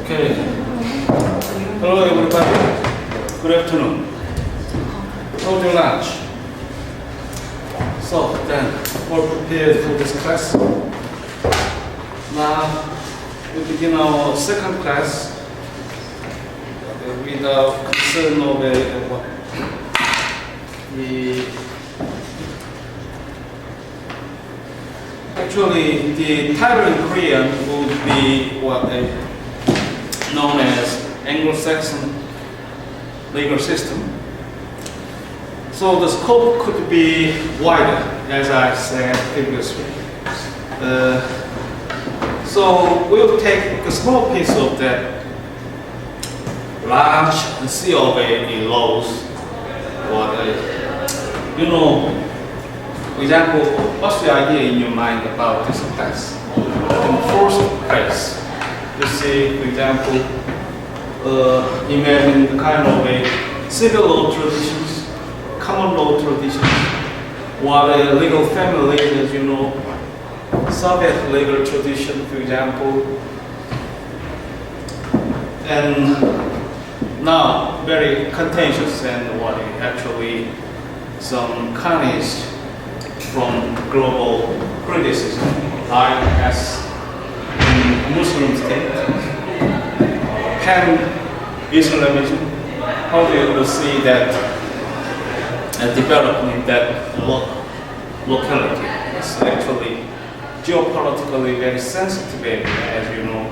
Okay. Hello everybody. Good afternoon. Hold your lunch. So then we're prepared for this class. Now we begin our second class without concern of actually the title in Korean would be what known as Anglo-Saxon legal system. So the scope could be wider, as I said previously. So we'll take a small piece of that large sea of laws. For example, what's the idea in your mind about this class? In the first place, you see, for example, imagine kind of a civil law traditions, common law traditions, what a legal family is, Soviet legal tradition, for example, and now very contentious and what actually some carnage from global criticism, like as in Muslim state, pan-Islamism. How do you see that development in that locality? It's actually geopolitically very sensitive area, as you know.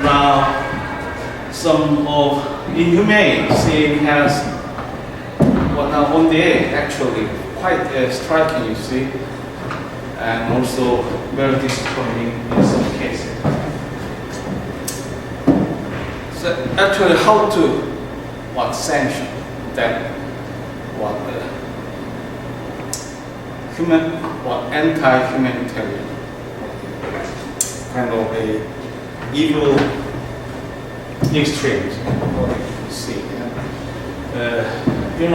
Now, some of inhumane scene has on the edge, actually quite striking, you see, and also very disappointing in some cases. So actually, how to sanction that anti-humanitarian kind of a evil extremes, you see. The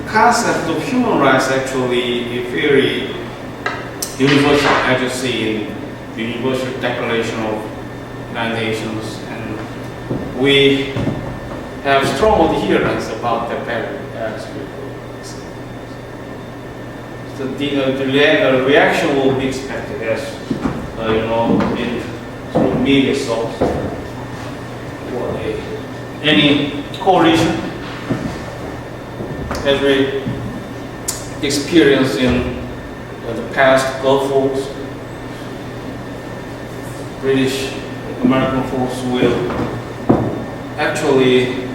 concept of human rights actually is very universal, as you see in the Universal Declaration of United Nations, and we have strong adherence about the value as we so the reaction will be expected as through media source or any coalition, as we experienced in the past Gulf Wars. British American force will actually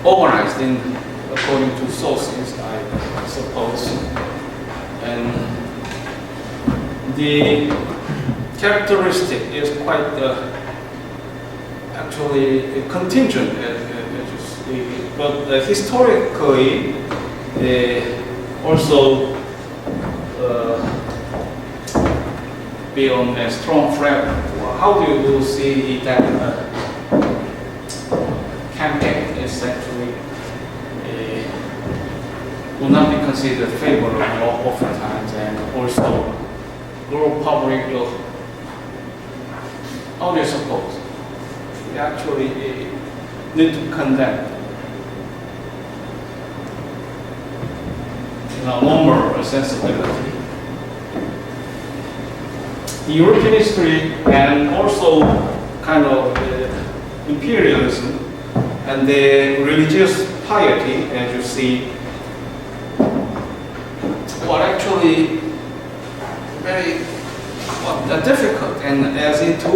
organized in according to sources, I suppose, and the characteristic is quite actually contingent, as you see, but historically also be on a strong framework. How do you see that campaign is actually will not be considered favorable oftentimes, and also global public will, how do you suppose? We actually need to condemn normal sensibility. The European history and also kind of imperialism and the religious piety, as you see, what actually very difficult, and as it to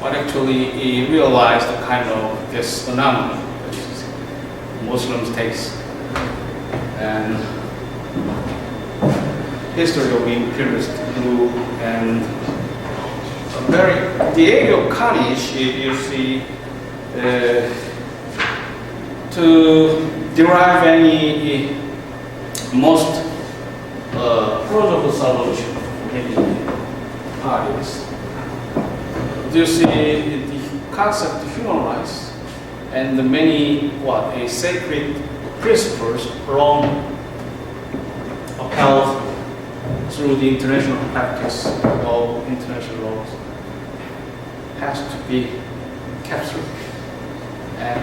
what actually realize the kind of this phenomenon which is Muslims takes and history of imperialist group and the area of carnage you see to derive any most plausible solution for many parties. You see the concept of human rights and the many sacred principles upheld through the international practice of international laws has to be captured and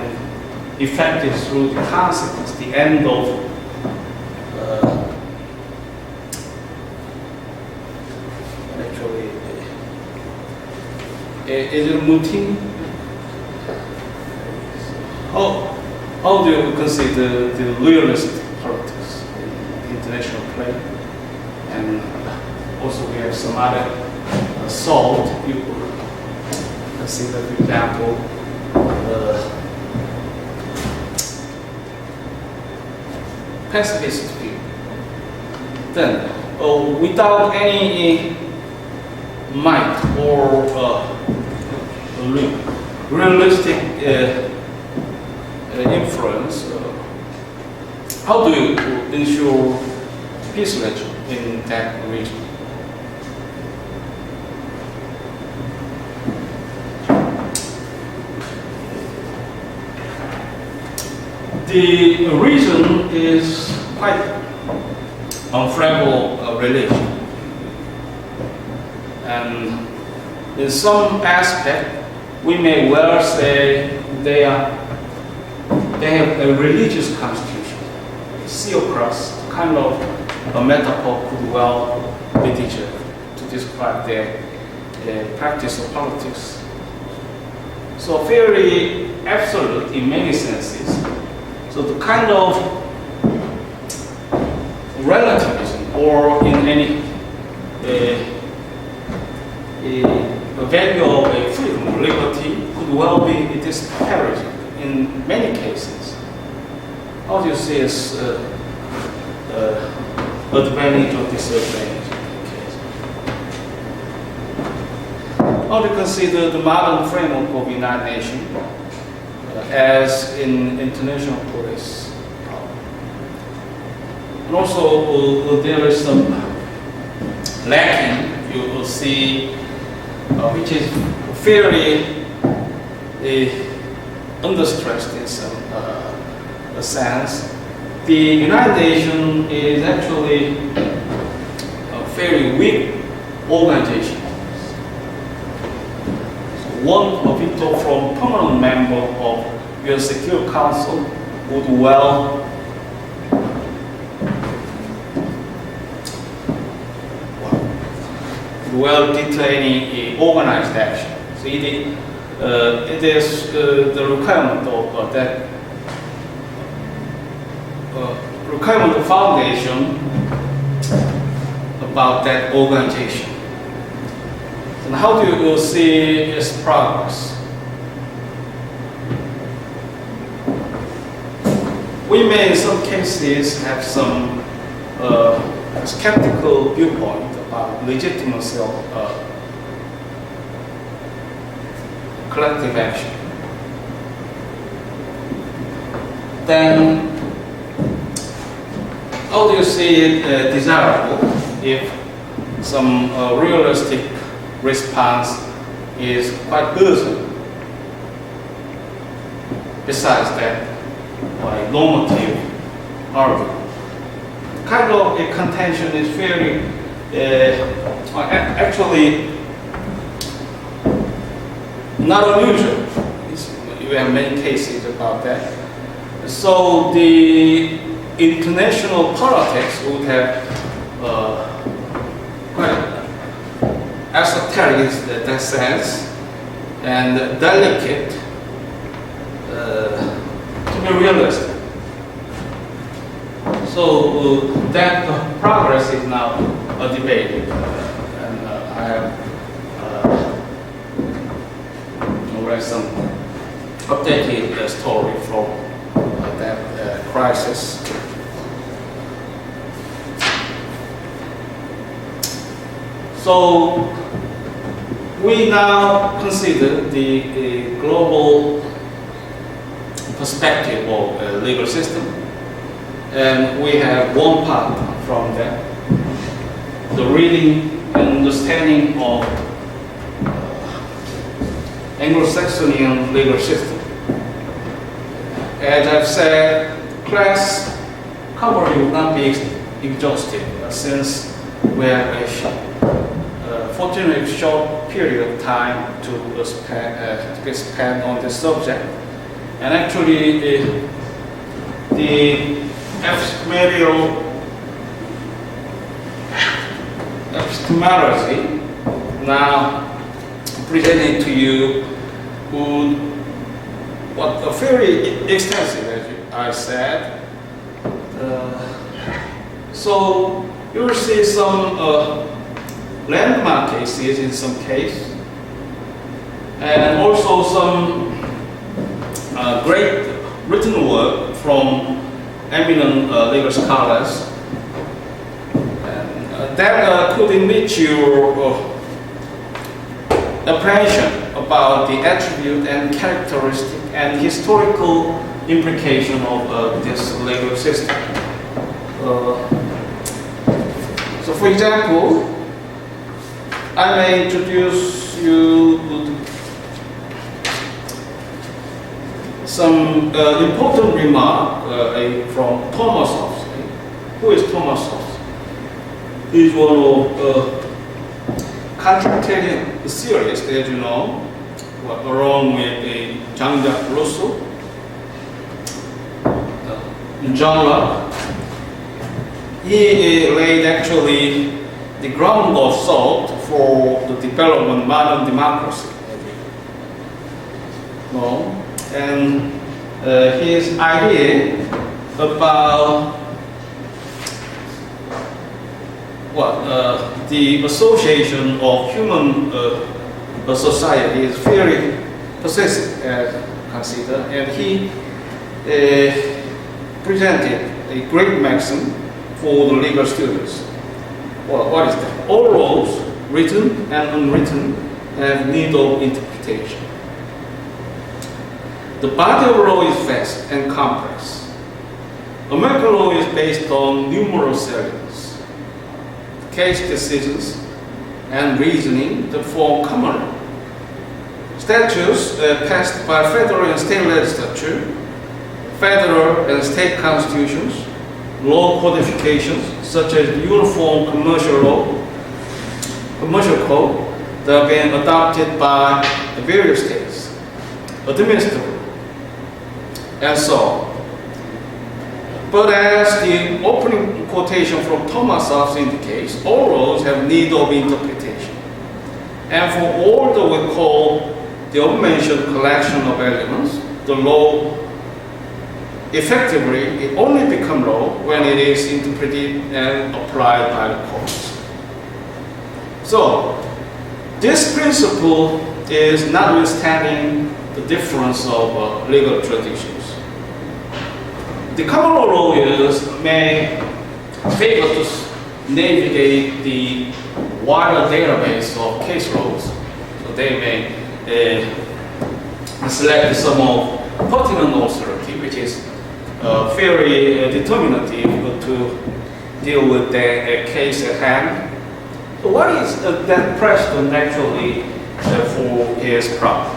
effective through the consequence, the end of actually is it routine? How do you consider the realist politics in the international play? And also we have some other salt. You consider, for example, pacifist view. Then, without any might or realistic influence, how do you ensure peace in that region? The reason is quite unfavorable relation, and in some aspect, we may well say they have a religious constitution, a theocracy, kind of a metaphor could well be used to describe their practice of politics. So very absolute in many senses. So the kind of relativism or in any value of freedom, liberty could well be disparaging in many cases. How do you see as advantage or disadvantage in many cases? How do you consider the modern framework of the United Nations as in international police? And also there is some lacking, you will see, which is fairly understressed in some sense. The United Nations is actually a very weak organization. So one veto from permanent member of UN Security Council would well deter any organized action. So it is the requirement of that requirement of foundation about that organization. And how do you see its progress? We may in some cases have some skeptical viewpoint about legitimacy of collective action. Then, how do you see it desirable if some realistic response is quite urgent? Besides that, by normative argument, kind of a contention is very actually not unusual. You have many cases about that. So the international politics would have quite esoteric in that sense and delicate to be realistic. So that progress is now a debate, and I have read some updated story from that crisis. So we now consider the global perspective of the legal system, and we have one part from that, the reading and understanding of Anglo-Saxonian legal system. As I've said, class coverage will not be exhaustive since we have a fortunately short period of time to be spent on this subject. And actually, the epistemology now presented to you would very extensive, as I said. So you will see some landmark cases in some case, and also some great written work from eminent legal scholars, and that could enrich your apprehension about the attribute and characteristic and historical implication of this legal system. So for example, I may introduce you some important remark from Thomas Hobbes. Who is Thomas Hobbes? He is one of contractarian theorists, as you know, along with Jean-Jacques Rousseau, John Locke. He laid actually the ground of thought for the development of modern democracy. And his idea about the association of human society is very persistent, considered, and he presented a great maxim for the legal students. Well, what is that? All laws, written and unwritten, have need of interpretation. The body of law is vast and complex. American law is based on numerous elements, case decisions, and reasoning that form common law. Statutes passed by federal and state legislature, federal and state constitutions, law codifications such as the Uniform Commercial Code that have been adopted by the various states, administrative, and so on. But as the opening quotation from Thomas Hobbes indicates, all laws have need of interpretation. And for all that we call the above-mentioned collection of elements, the law effectively, it only becomes law when it is interpreted and applied by the courts. So, this principle is notwithstanding the difference of legal traditions. The common law lawyers may favor to navigate the wider database of case laws. So they may select some of pertinent authority, which is very determinative to deal with the case at hand. So what is that precedent actually for his problem?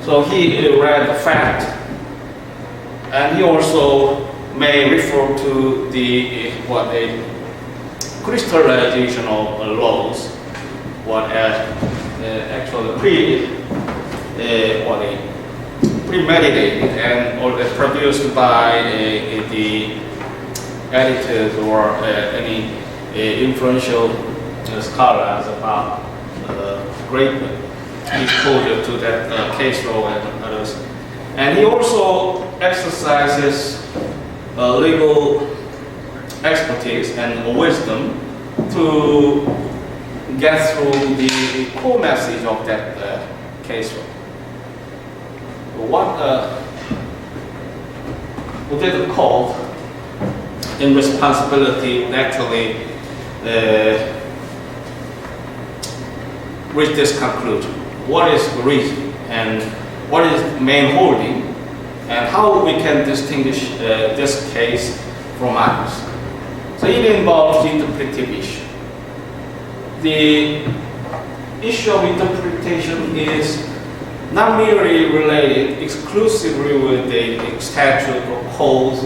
So he read the fact, and he also may refer to the crystallization of laws, actually premeditated and or produced by the editors or any influential scholars about great exposure to that case law and others. And he also exercises legal expertise and wisdom to get through the core message of that case law. What did the court in responsibility actually reach this conclusion? What is the reason and what is the main holding, and how we can distinguish this case from others? So it involves the interpretive issue. The issue of interpretation is not merely related exclusively with the statute or codes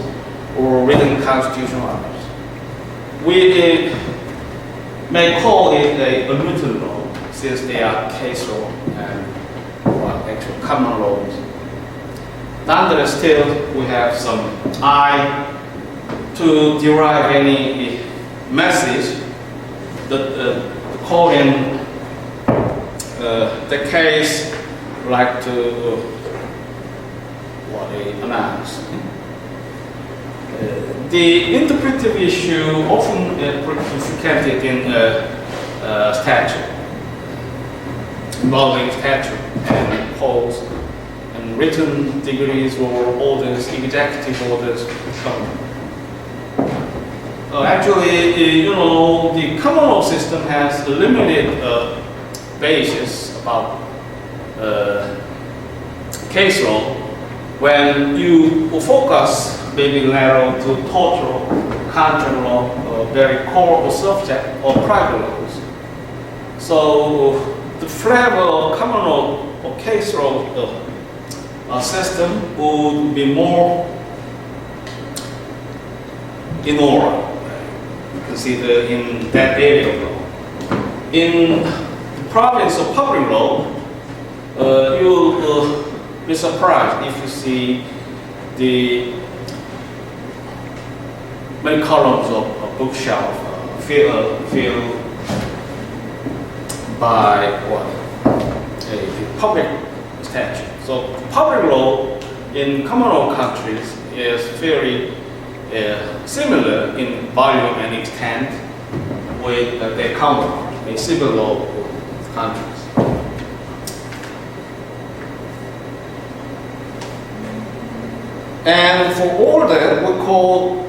or written constitutional orders. We may call it a written law, since they are case law and actual common laws. Nonetheless, still we have some eye to derive any message that the court in the case like to announce. The interpretive issue often presented in statute, involving statute and codes and written decrees or orders, executive orders. Actually, the common law system has a limited basis about case law when you focus maybe narrow to tort, contract law, very core or subject or private laws. So the flavor of common law or case law system would be more in order, consider in that area of law. In the province of public law, you will be surprised if you see the many columns of a bookshelf filled by a public statute. So public law in common law countries is very similar in volume and extent with their counterpart in civil law countries. And for all that, we call,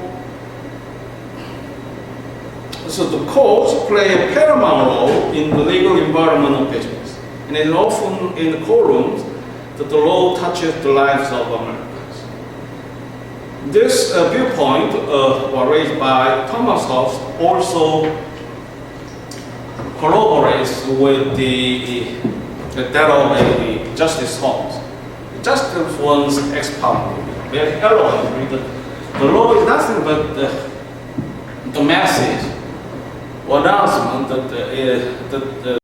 so the courts play a paramount role in the legal environment of business. And it's often in the courtrooms that the law touches the lives of Americans. This viewpoint was raised by Thomas Hobbes also corroborates with that of Justice Holmes. Justice once expounded very eloquently that the law is nothing but the message or announcement that